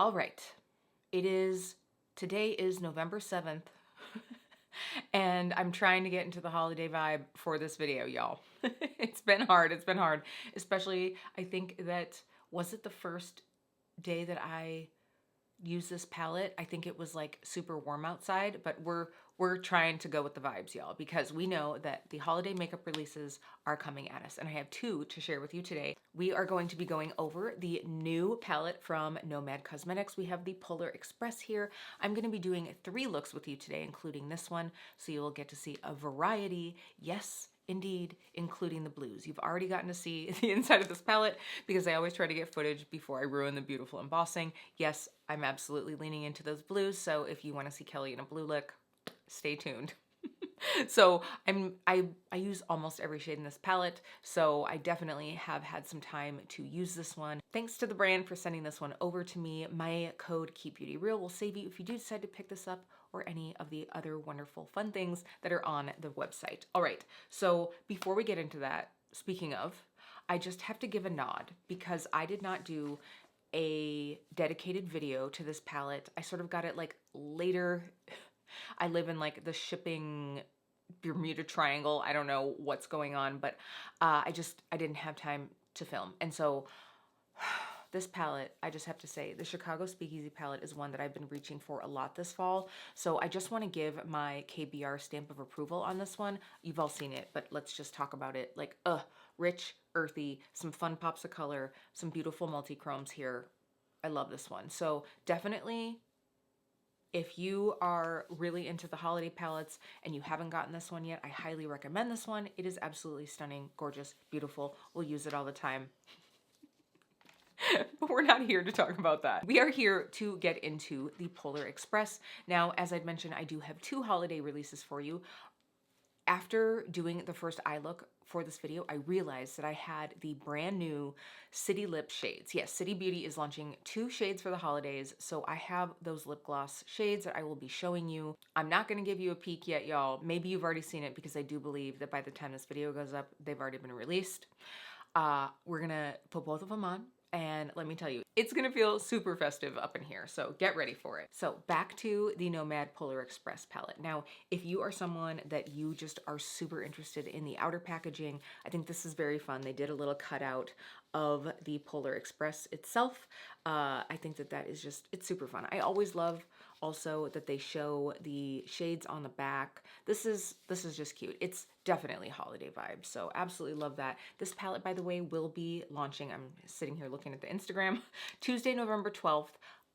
All right. Today is November 7th. And I'm trying to get into the holiday vibe for this video, y'all. It's been hard. It's been hard. Especially, I think that, was it the first day that I used this palette? I think it was like super warm outside, but we're trying to go with the vibes, y'all, because we know that the holiday makeup releases are coming at us, and I have two to share with you today. We are going to be going over the new palette from Nomad Cosmetics. We have the Polar Express here. I'm going to be doing 3 looks with you today, including this one, so you will get to see a variety. Yes, indeed, including the blues. You've already gotten to see the inside of this palette because I always try to get footage before I ruin the beautiful embossing. Yes, I'm absolutely leaning into those blues, so if you want to see Kelly in a blue look, stay tuned. So I use almost every shade in this palette, so I definitely have had some time to use this one. Thanks to the brand for sending this one over to me. My code KEEPBEAUTYREAL will save you if you do decide to pick this up or any of the other wonderful fun things that are on the website. All right, so before we get into that, speaking of, I just have to give a nod because I did not do a dedicated video to this palette. I sort of got it like later. I live in like the shipping Bermuda Triangle. I don't know what's going on, but I didn't have time to film. And so this palette, I just have to say, the Chicago Speakeasy palette is one that I've been reaching for a lot this fall. So I just want to give my KBR stamp of approval on this one. You've all seen it, but let's just talk about it. Like, rich, earthy, some fun pops of color, some beautiful multi-chromes here. I love this one. So definitely, if you are really into the holiday palettes and you haven't gotten this one yet, I highly recommend this one. It is absolutely stunning, gorgeous, beautiful. We'll use it all the time. But we're not here to talk about that. We are here to get into the Polar Express. Now, as I'd mentioned, I do have 2 holiday releases for you. After doing the first eye look for this video, I realized that I had the brand new City Lip shades. Yes, City Beauty is launching 2 shades for the holidays, so I have those lip gloss shades that I will be showing you. I'm not going to give you a peek yet, y'all. Maybe you've already seen it because I do believe that by the time this video goes up, they've already been released. We're going to put both of them on. And let me tell you, it's gonna feel super festive up in here, so get ready for it. So back to the Nomad Polar Express palette. Now, if you are someone that you just are super interested in the outer packaging, I think this is very fun. They did a little cutout of the Polar Express itself. I think that is just, it's super fun. I always love also that they show the shades on the back. This is just cute. It's definitely holiday vibes, so absolutely love that. This palette, by the way, will be launching, I'm sitting here looking at the Instagram, Tuesday, November 12th,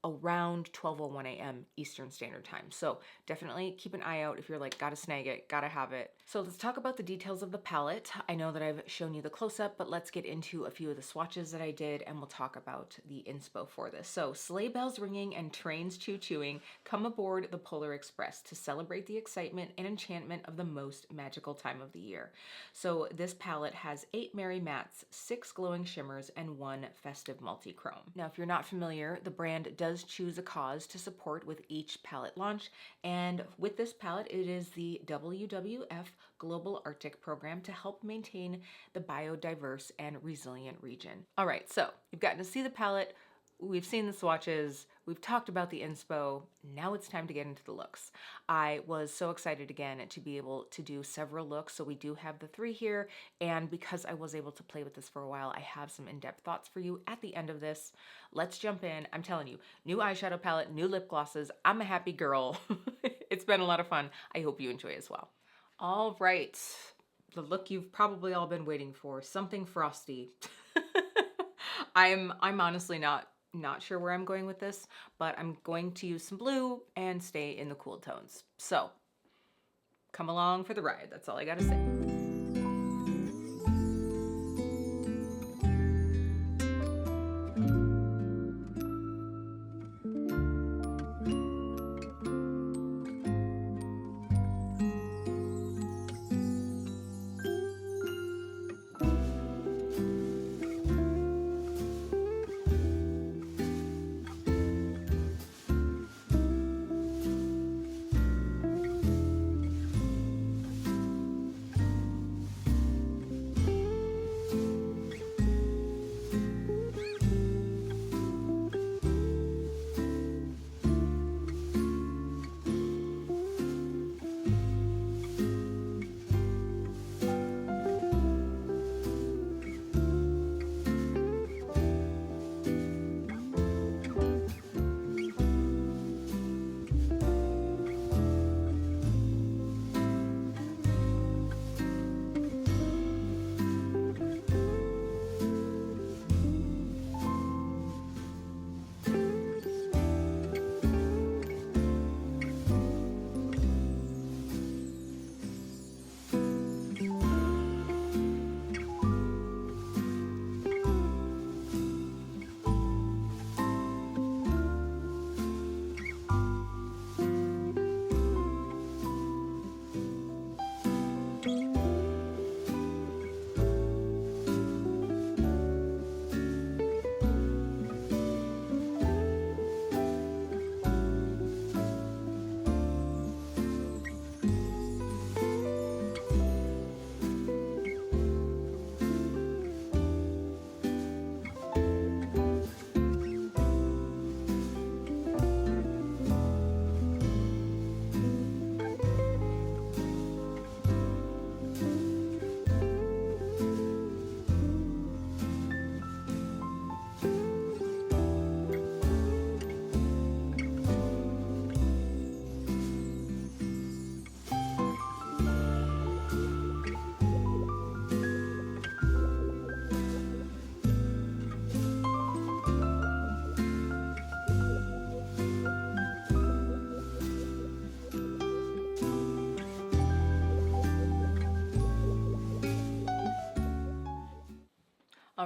around 12:01 a.m. Eastern Standard Time. So definitely keep an eye out if you're like, gotta snag it, gotta have it. So let's talk about the details of the palette. I know that I've shown you the close-up, but let's get into a few of the swatches that I did, and we'll talk about the inspo for this. So sleigh bells ringing and trains choo-chooing, come aboard the Polar Express to celebrate the excitement and enchantment of the most magical time of the year. So this palette has 8 merry mattes, 6 glowing shimmers, and 1 festive multi-chrome. Now, if you're not familiar, the brand does choose a cause to support with each palette launch, and with this palette, it is the WWF Global Arctic Program to help maintain the biodiverse and resilient region. All right, so you've gotten to see the palette, we've seen the swatches, we've talked about the inspo, now it's time to get into the looks. I was so excited again to be able to do several looks, so we do have the 3 here, and because I was able to play with this for a while, I have some in-depth thoughts for you at the end of this. Let's jump in. I'm telling you, new eyeshadow palette, new lip glosses, I'm a happy girl. It's been a lot of fun. I hope you enjoy as well. All right, the look you've probably all been waiting for, something frosty. I'm honestly not sure where I'm going with this, but I'm going to use some blue and stay in the cool tones. So come along for the ride. That's all I gotta say.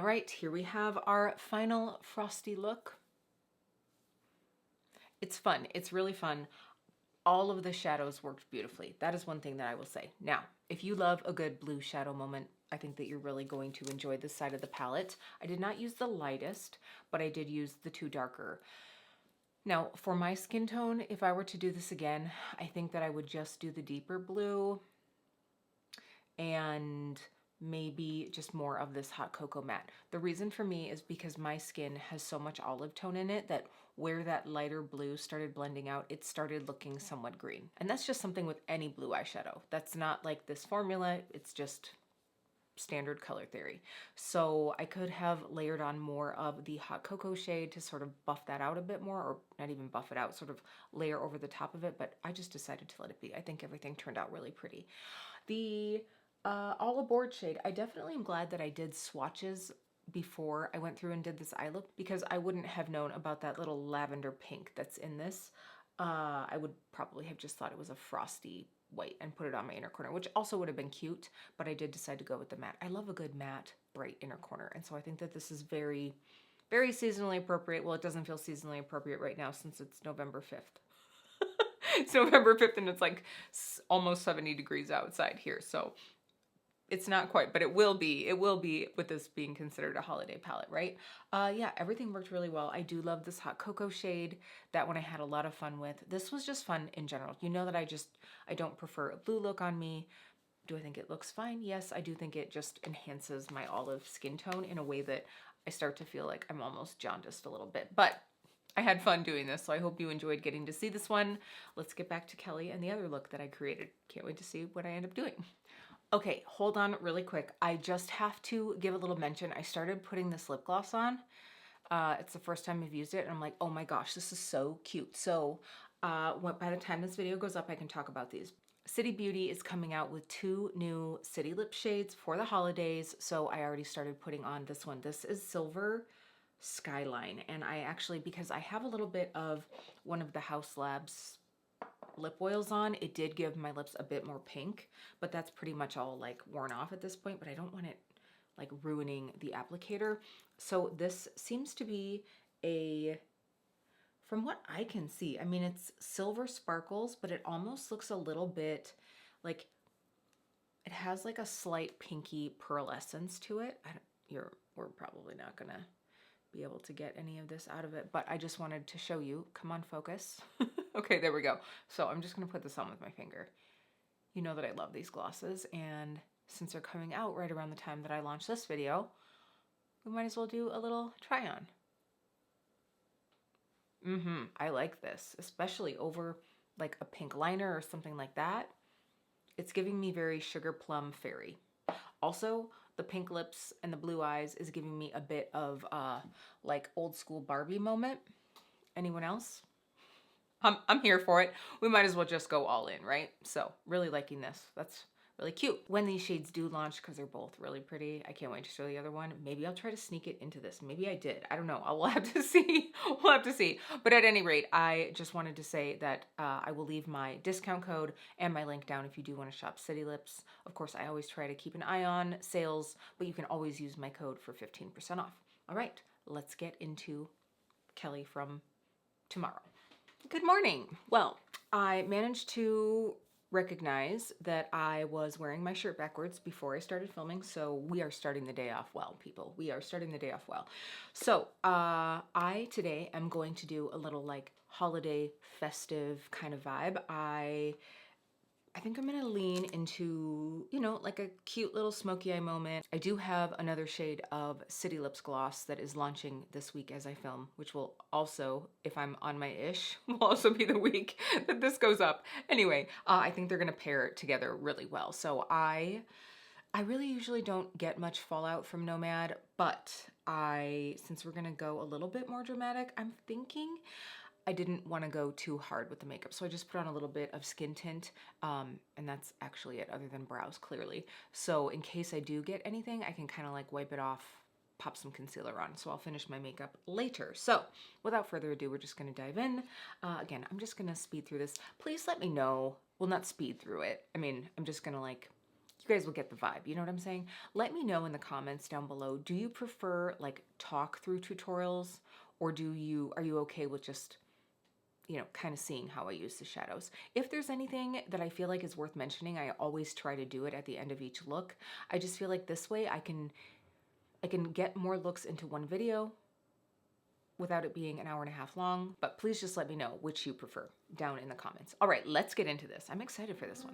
All right, here we have our final frosty look. It's fun. It's really fun. All of the shadows worked beautifully. That is one thing that I will say. Now, if you love a good blue shadow moment, I think that you're really going to enjoy this side of the palette. I did not use the lightest, but I did use the two darker. Now, for my skin tone, if I were to do this again, I think that I would just do the deeper blue and maybe just more of this hot cocoa matte. The reason for me is because my skin has so much olive tone in it that where that lighter blue started blending out, it started looking somewhat green. And that's just something with any blue eyeshadow. That's not like this formula, it's just standard color theory. So I could have layered on more of the hot cocoa shade to sort of buff that out a bit more, or not even buff it out, sort of layer over the top of it, but I just decided to let it be. I think everything turned out really pretty. The all aboard shade, I definitely am glad that I did swatches before I went through and did this eye look, because I wouldn't have known about that little lavender pink that's in this. I would probably have just thought it was a frosty white and put it on my inner corner, which also would have been cute, but I did decide to go with the matte. I love a good matte, bright inner corner, and so I think that this is very, very seasonally appropriate. Well, it doesn't feel seasonally appropriate right now since it's November 5th. It's November 5th and it's like almost 70 degrees outside here, so it's not quite, but it will be with this being considered a holiday palette, right? Yeah, everything worked really well. I do love this hot cocoa shade. That one I had a lot of fun with. This was just fun in general. You know that I don't prefer a blue look on me. Do I think it looks fine? Yes, I do think it just enhances my olive skin tone in a way that I start to feel like I'm almost jaundiced a little bit. But I had fun doing this, so I hope you enjoyed getting to see this one. Let's get back to Kelly and the other look that I created. Can't wait to see what I end up doing. Okay, hold on really quick. I just have to give a little mention. I started putting this lip gloss on. It's the first time I've used it, and I'm like, oh my gosh, this is so cute. So by the time this video goes up, I can talk about these. City Beauty is coming out with 2 new City lip shades for the holidays, so I already started putting on this one. This is Silver Skyline, and I actually, because I have a little bit of one of the Haus Labs lip oils on, it did give my lips a bit more pink, but that's pretty much all like worn off at this point, but I don't want it like ruining the applicator. So this seems to be from what I can see, I mean, it's silver sparkles, but it almost looks a little bit like it has like a slight pinky pearlescence to it. We're probably not gonna be able to get any of this out of it, but I just wanted to show you. Come on, focus. Okay, there we go. So I'm just gonna put this on with my finger. You know that I love these glosses, and since they're coming out right around the time that I launch this video, we might as well do a little try on. I like this, especially over like a pink liner or something like that. It's giving me very Sugar Plum Fairy. Also, the pink lips and the blue eyes is giving me a bit of like old school Barbie moment. Anyone else? I'm here for it. We might as well just go all in, right? So really liking this. That's really cute. When these shades do launch, because they're both really pretty, I can't wait to show the other one. Maybe I'll try to sneak it into this. Maybe I did. I don't know. We'll have to see. We'll have to see. But at any rate, I just wanted to say that I will leave my discount code and my link down if you do want to shop City Lips. Of course, I always try to keep an eye on sales, but you can always use my code for 15% off. All right, let's get into Kelly from tomorrow. Good morning. Well, I managed to recognize that I was wearing my shirt backwards before I started filming, so we are starting the day off well, people. We are starting the day off well. So I today am going to do a little like holiday festive kind of vibe. I think I'm gonna lean into, you know, like a cute little smoky eye moment. I do have another shade of City Lips gloss that is launching this week as I film, which will also, if I'm on my ish, will also be the week that this goes up. Anyway, I think they're gonna pair together really well. So I really usually don't get much fallout from Nomad, but since we're gonna go a little bit more dramatic, I'm thinking I didn't want to go too hard with the makeup, so I just put on a little bit of skin tint, and that's actually it, other than brows, clearly. So in case I do get anything, I can kind of like wipe it off, pop some concealer on, so I'll finish my makeup later. So without further ado, we're just going to dive in. Again, I'm just going to speed through this. Please let me know, well, not speed through it. I mean, I'm just going to like you guys will get the vibe. You know what I'm saying? Let me know in the comments down below. Do you prefer like talk through tutorials, or are you okay with just, you know, kind of seeing how I use the shadows? If there's anything that I feel like is worth mentioning, I always try to do it at the end of each look. I just feel like this way I can get more looks into one video without it being an hour and a half long. But please just let me know which you prefer down in the comments. All right, let's get into this. I'm excited for this one.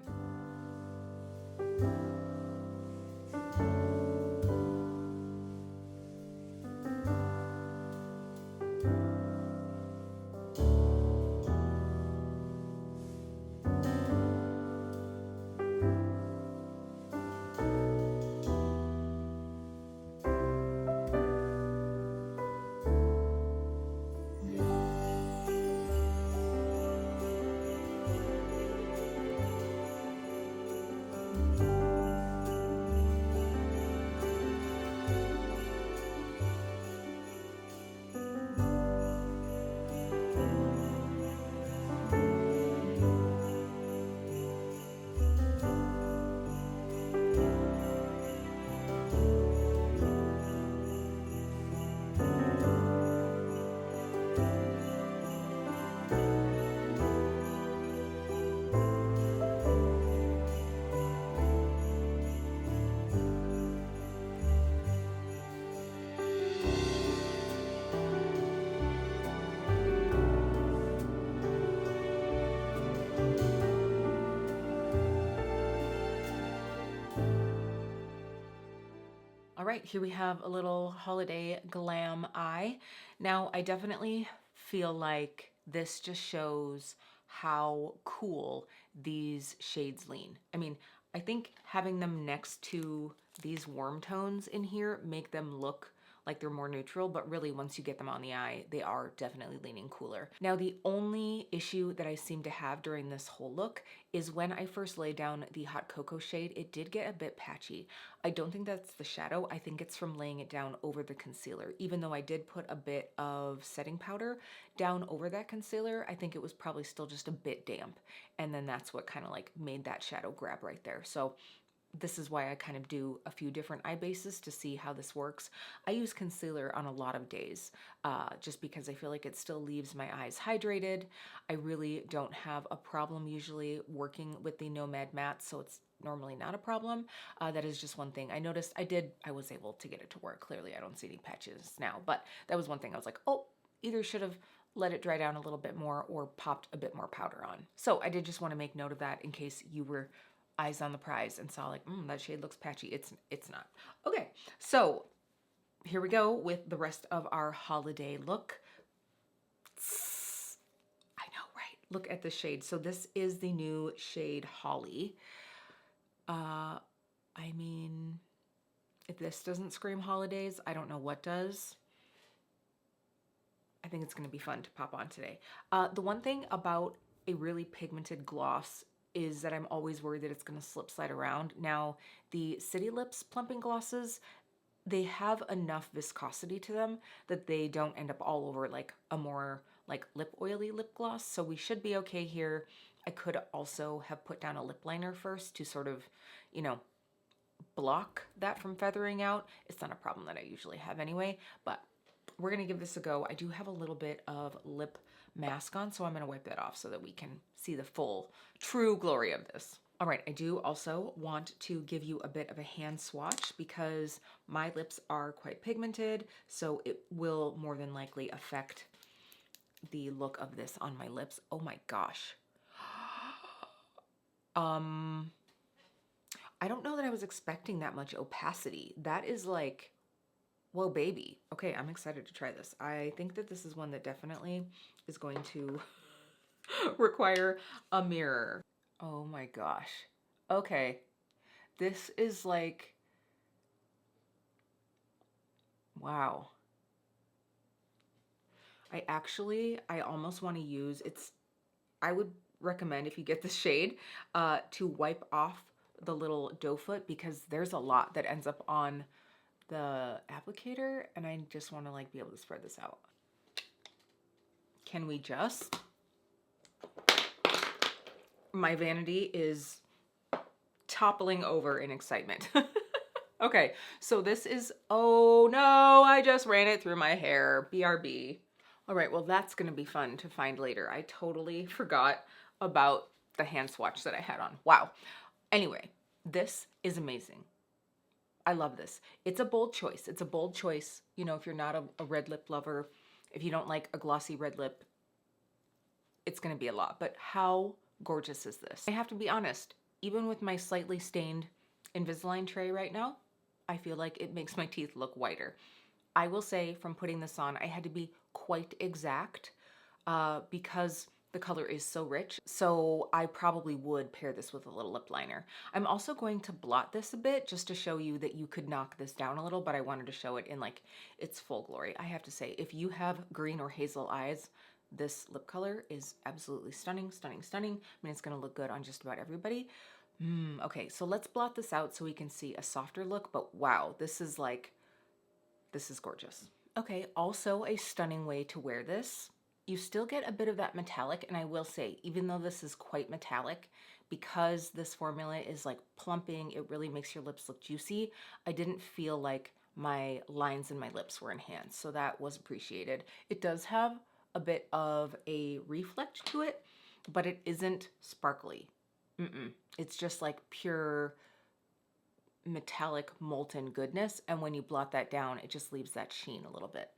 All right, here we have a little holiday glam eye. Now, I definitely feel like this just shows how cool these shades lean. I mean, I think having them next to these warm tones in here make them look like they're more neutral, but really once you get them on the eye, they are definitely leaning cooler. Now, the only issue that I seem to have during this whole look is when I first laid down the hot cocoa shade, it did get a bit patchy. I don't think that's the shadow. I think it's from laying it down over the concealer. Even though I did put a bit of setting powder down over that concealer, I think it was probably still just a bit damp. And then that's what kind of like made that shadow grab right there. So this is why I kind of do a few different eye bases to see how this works. I use concealer on a lot of days just because I feel like it still leaves my eyes hydrated. I really don't have a problem usually working with the Nomad matte, so it's normally not a problem. That is just one thing I noticed. I was able to get it to work. Clearly I don't see any patches now, but that was one thing I was like, oh, either should have let it dry down a little bit more or popped a bit more powder on. So I did just want to make note of that in case you were eyes on the prize and saw like, that shade looks patchy. It's not. Okay, so here we go with the rest of our holiday look. I know, right? Look at the shade. So this is the new shade Holly. I mean, if this doesn't scream holidays, I don't know what does. I think it's going to be fun to pop on today. The one thing about a really pigmented gloss is that I'm always worried that it's going to slip slide around. Now, the City Lips plumping glosses, they have enough viscosity to them that they don't end up all over like a more like lip oily lip gloss. So we should be okay here. I could also have put down a lip liner first to sort of, you know, block that from feathering out. It's not a problem that I usually have anyway, but we're going to give this a go. I do have a little bit of lip mask on, so I'm going to wipe that off so that we can see the full true glory of this. All right, I do also want to give you a bit of a hand swatch because my lips are quite pigmented, so it will more than likely affect the look of this on my lips. Oh my gosh. I don't know that I was expecting that much opacity. That is like, whoa, baby. Okay, I'm excited to try this. I think that this is one that definitely is going to require a mirror. Oh my gosh. Okay. This is like, wow. I almost want to use, I would recommend if you get the shade to wipe off the little doe foot because there's a lot that ends up on the applicator and I just want to like be able to spread this out. Can we just? My vanity is toppling over in excitement. Okay, so this is, oh no, I just ran it through my hair. BRB. All right, well, that's gonna be fun to find later. I totally forgot about the hand swatch that I had on. Wow. Anyway, this is amazing. I love this. It's a bold choice. It's a bold choice. You know, if you're not a red lip lover, if you don't like a glossy red lip, it's gonna be a lot. But how gorgeous is this? I have to be honest, even with my slightly stained Invisalign tray right now, I feel like it makes my teeth look whiter. I will say from putting this on, I had to be quite exact because the color is so rich. So I probably would pair this with a little lip liner. I'm also going to blot this a bit just to show you that you could knock this down a little, but I wanted to show it in like its full glory. I have to say, if you have green or hazel eyes, this lip color is absolutely stunning, stunning, stunning. I mean, it's gonna look good on just about everybody. Okay, so let's blot this out so we can see a softer look, but wow, this is gorgeous. Okay, also a stunning way to wear this. You still get a bit of that metallic, and I will say, even though this is quite metallic, because this formula is like plumping, it really makes your lips look juicy. I didn't feel like my lines in my lips were enhanced, so that was appreciated. It does have a bit of a reflect to it, but it isn't sparkly. It's just like pure metallic molten goodness, and when you blot that down, it just leaves that sheen a little bit.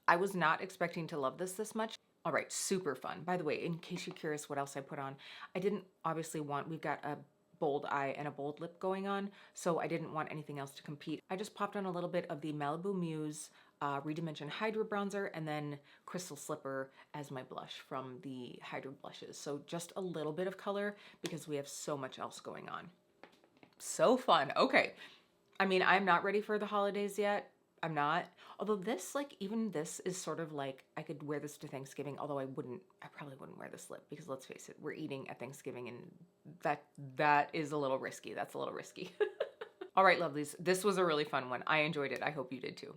I was not expecting to love this much. All right, super fun. By the way, in case you're curious what else I put on, I didn't obviously want, we've got a bold eye and a bold lip going on, so I didn't want anything else to compete. I just popped on a little bit of the Malibu Muse Redimension Hydra Bronzer and then Crystal Slipper as my blush from the Hydra blushes. So just a little bit of color because we have so much else going on. So fun. Okay. I mean, I'm not ready for the holidays yet. I'm not. Although this, like, even this is sort of like, I could wear this to Thanksgiving, although I probably wouldn't wear this lip because let's face it, we're eating at Thanksgiving and that is a little risky. That's a little risky. All right, lovelies. This was a really fun one. I enjoyed it. I hope you did too.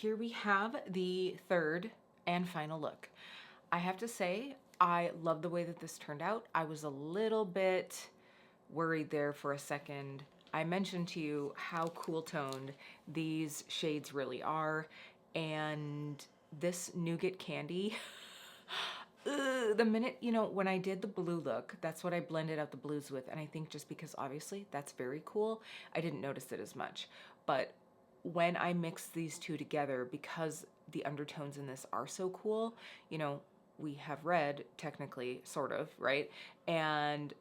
Here we have the third and final look. I have to say, I love the way that this turned out. I was a little bit worried there for a second. I mentioned to you how cool toned these shades really are, and this nougat candy, the minute, you know, when I did the blue look, that's what I blended out the blues with, and I think just because obviously that's very cool, I didn't notice it as much. But when I mix these two together, because the undertones in this are so cool, you know, we have red, technically, sort of, right? And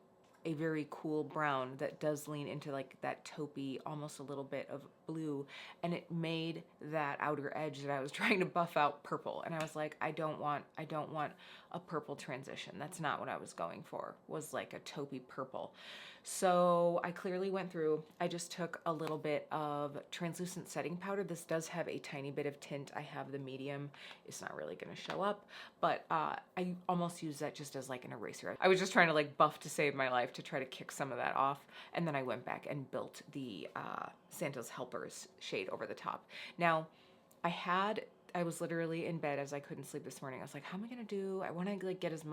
a very cool brown that does lean into like that taupey, almost a little bit of blue, and it made that outer edge that I was trying to buff out purple. And I was like, I don't want a purple transition. That's not what I was going for, was like a taupey purple. So I clearly went through, I just took a little bit of translucent setting powder. This does have a tiny bit of tint. I have the medium. It's not really gonna show up, but I almost use that just as like an eraser. I was just trying to like buff to save my life to try to kick some of that off. And then I went back and built the Santa's Helpers shade over the top. Now, I was literally in bed as I couldn't sleep this morning. I was like, how am I gonna do? I wanna like get as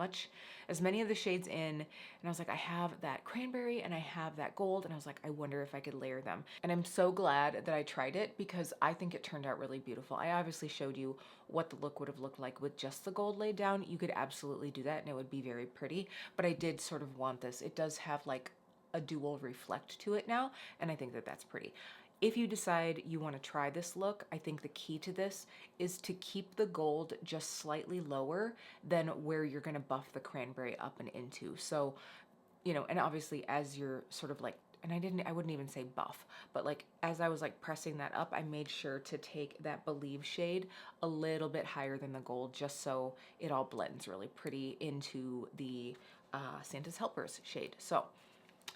many of the shades in. And I was like, I have that cranberry and I have that gold. And I was like, I wonder if I could layer them. And I'm so glad that I tried it because I think it turned out really beautiful. I obviously showed you what the look would have looked like with just the gold laid down. You could absolutely do that and it would be very pretty. But I did sort of want this. It does have like a dual reflect to it now. And I think that that's pretty. If you decide you want to try this look, I think the key to this is to keep the gold just slightly lower than where you're going to buff the cranberry up and into. So, you know, and obviously as you're sort of like, and I wouldn't even say buff, but like as I was like pressing that up, I made sure to take that Believe shade a little bit higher than the gold just so it all blends really pretty into the Santa's Helpers shade. So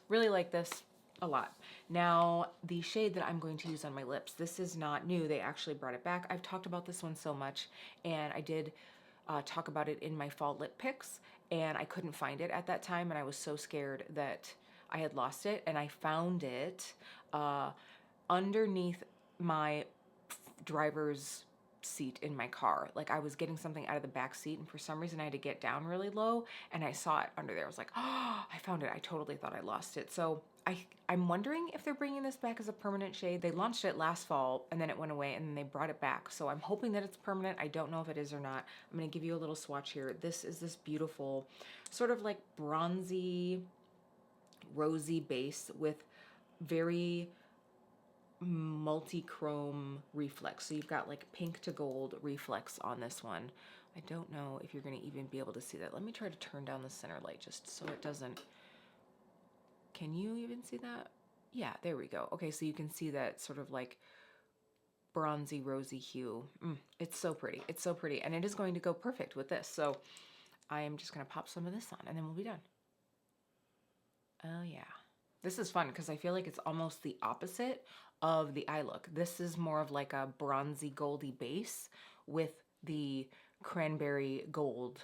really like this a lot. Now, the shade that I'm going to use on my lips, this is not new. They actually brought it back. I've talked about this one so much, and I did talk about it in my fall lip picks, and I couldn't find it at that time, and I was so scared that I had lost it, and I found it underneath my driver's seat in my car. Like I was getting something out of the back seat and for some reason I had to get down really low and I saw it under there. I was like, oh, I found it. I totally thought I lost it. So I'm wondering if they're bringing this back as a permanent shade. They launched it last fall and then it went away and then they brought it back. So I'm hoping that it's permanent. I don't know if it is or not. I'm going to give you a little swatch here. This is this beautiful sort of like bronzy, rosy base with very multi-chrome reflex. So you've got like pink to gold reflex on this one. I don't know if you're going to even be able to see that. Let me try to turn down the center light just so it doesn't. Can you even see that? Yeah, there we go. Okay, so you can see that sort of like bronzy rosy hue. It's so pretty. It's so pretty. And it is going to go perfect with this. So I am just going to pop some of this on and then we'll be done. Oh yeah. This is fun because I feel like it's almost the opposite of the eye look. This is more of like a bronzy goldy base with the cranberry gold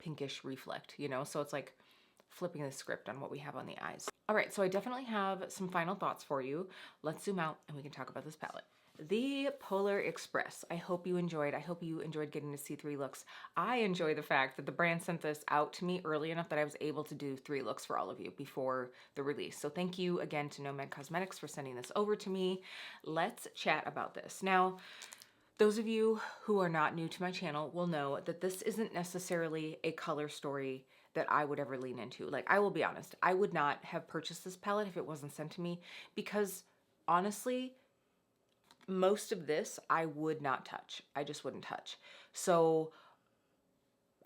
pinkish reflect, you know? So it's like flipping the script on what we have on the eyes. All right, so I definitely have some final thoughts for you. Let's zoom out and we can talk about this palette. The Polar Express. I hope you enjoyed. I hope you enjoyed getting to see 3 looks. I enjoy the fact that the brand sent this out to me early enough that I was able to do 3 looks for all of you before the release. So thank you again to Nomad Cosmetics for sending this over to me. Let's chat about this. Now, those of you who are not new to my channel will know that this isn't necessarily a color story that I would ever lean into. Like, I will be honest, I would not have purchased this palette if it wasn't sent to me because honestly, most of this I would not touch. I just wouldn't touch. So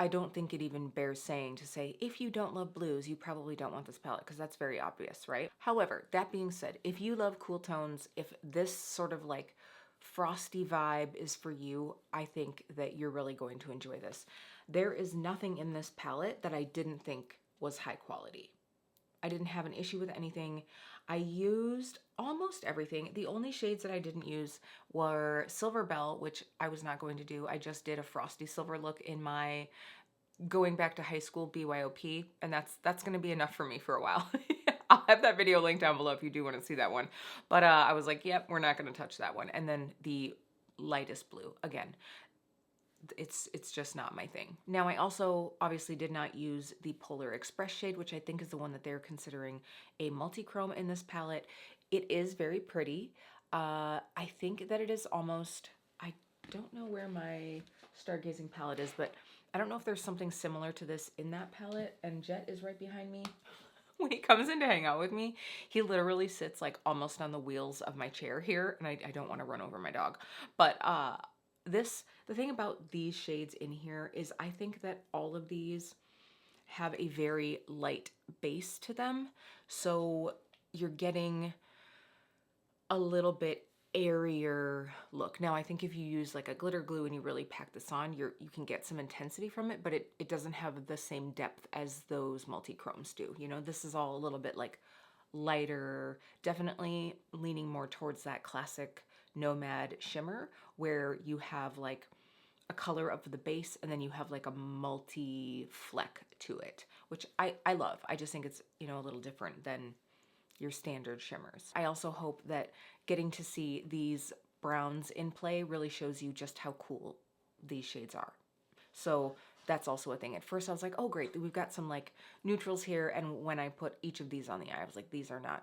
I don't think it even bears saying to say, if you don't love blues, you probably don't want this palette because that's very obvious, right? However, that being said, if you love cool tones, if this sort of like frosty vibe is for you, I think that you're really going to enjoy this. There is nothing in this palette that I didn't think was high quality. I didn't have an issue with anything. I used almost everything. The only shades that I didn't use were Silver Bell, which I was not going to do. I just did a frosty silver look in my going back to high school BYOP, and that's going to be enough for me for a while. I'll have that video linked down below if you do want to see that one. But I was like, yep, we're not going to touch that one. And then the lightest blue, again, it's just not my thing. Now, I also obviously did not use the Polar Express shade, which I think is the one that they're considering a multi-chrome in this palette. It is very pretty. I think that it is almost, I don't know where my Stargazing palette is, but I don't know if there's something similar to this in that palette, and Jet is right behind me. When he comes in to hang out with me, he literally sits like almost on the wheels of my chair here, and I don't want to run over my dog. But the thing about these shades in here is I think that all of these have a very light base to them. So you're getting a little bit airier look. Now, I think if you use like a glitter glue and you really pack this on, you can get some intensity from it, but it doesn't have the same depth as those multi-chromes do. You know, this is all a little bit like lighter, definitely leaning more towards that classic Nomad shimmer where you have like a color of the base and then you have like a multi fleck to it, which I love. I just think it's, you know, a little different than your standard shimmers. I also hope that getting to see these browns in play really shows you just how cool these shades are. So that's also a thing. At first I was like, oh great, we've got some like neutrals here, and when I put each of these on the eye, I was like, these are not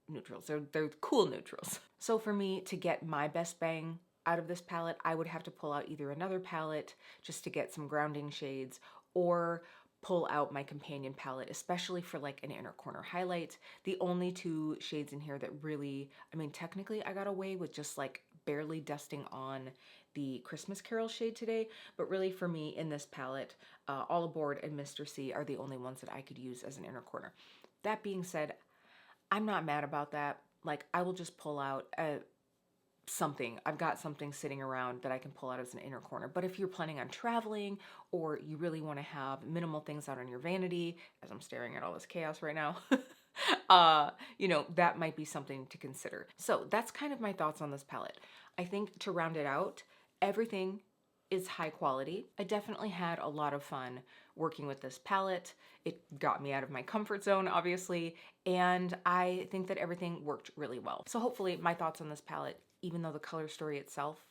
neutrals, they're cool neutrals. So for me to get my best bang out of this palette, I would have to pull out either another palette just to get some grounding shades, or pull out my companion palette, especially for like an inner corner highlight. The only two shades in here that really, I mean, technically I got away with just like barely dusting on the Christmas Carol shade today, but really for me in this palette, All Aboard and Mr. C are the only ones that I could use as an inner corner. That being said, I'm not mad about that. Like, I will just pull out something. I've got something sitting around that I can pull out as an inner corner. But if you're planning on traveling, or you really want to have minimal things out on your vanity, as I'm staring at all this chaos right now, you know, that might be something to consider. So that's kind of my thoughts on this palette. I think to round it out, everything is high quality. I definitely had a lot of fun working with this palette. It got me out of my comfort zone, obviously, and I think that everything worked really well. So hopefully my thoughts on this palette, even though the color story itself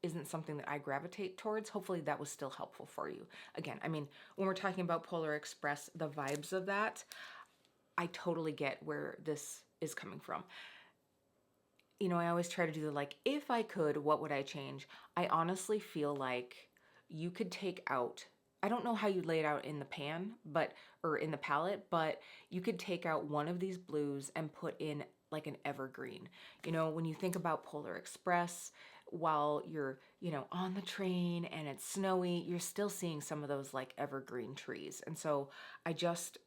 isn't something that I gravitate towards, hopefully that was still helpful for you. Again, I mean, when we're talking about Polar Express, the vibes of that, I totally get where this is coming from. You know, I always try to do the like, if I could, what would I change? I honestly feel like you could take out, I don't know how you lay it out in the pan, or in the palette, but you could take out one of these blues and put in like an evergreen. You know, when you think about Polar Express, while you're, you know, on the train and it's snowy, you're still seeing some of those like evergreen trees. And so I just,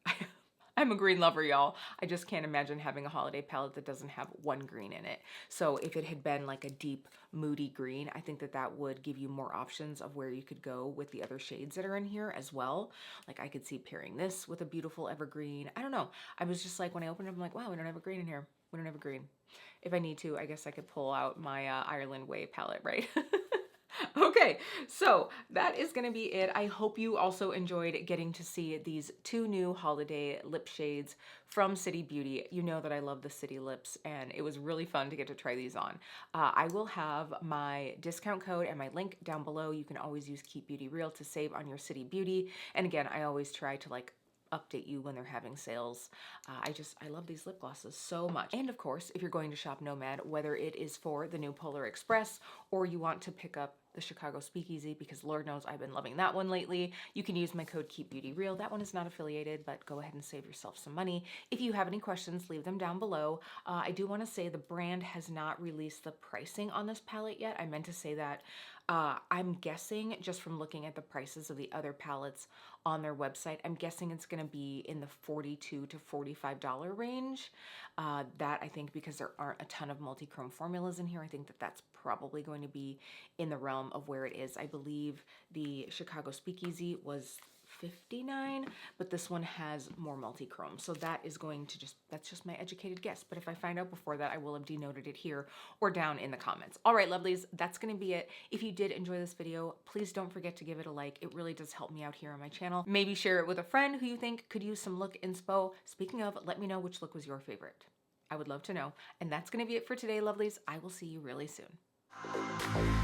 I'm a green lover, y'all. I just can't imagine having a holiday palette that doesn't have one green in it. So if it had been like a deep, moody green, I think that that would give you more options of where you could go with the other shades that are in here as well. Like I could see pairing this with a beautiful evergreen. I don't know. I was just like, when I opened it, I'm like, wow, we don't have a green in here. We don't have a green. If I need to, I guess I could pull out my Ireland Way palette, right? Okay, so that is going to be it. I hope you also enjoyed getting to see these two new holiday lip shades from City Beauty. You know that I love the City lips, and it was really fun to get to try these on. I will have my discount code and my link down below. You can always use KEEPBEAUTYREAL to save on your City Beauty. And again, I always try to like update you when they're having sales. I love these lip glosses so much. And of course, if you're going to shop Nomad, whether it is for the new Polar Express or you want to pick up the Chicago Speakeasy, because Lord knows I've been loving that one lately, you can use my code KEEPBEAUTYREAL. That one is not affiliated, but go ahead and save yourself some money. If you have any questions, leave them down below. I do want to say the brand has not released the pricing on this palette yet. I meant to say that. I'm guessing, just from looking at the prices of the other palettes on their website, I'm guessing it's going to be in the $42 to $45 range. That I think, because there aren't a ton of multi-chrome formulas in here, I think that that's probably going to be in the realm of where it is. I believe the Chicago Speakeasy was $59, but this one has more multi-chrome. So that is going to that's just my educated guess. But if I find out before that, I will have denoted it here or down in the comments. All right, lovelies, that's going to be it. If you did enjoy this video, please don't forget to give it a like. It really does help me out here on my channel. Maybe share it with a friend who you think could use some look inspo. Speaking of, let me know which look was your favorite. I would love to know. And that's going to be it for today, lovelies. I will see you really soon.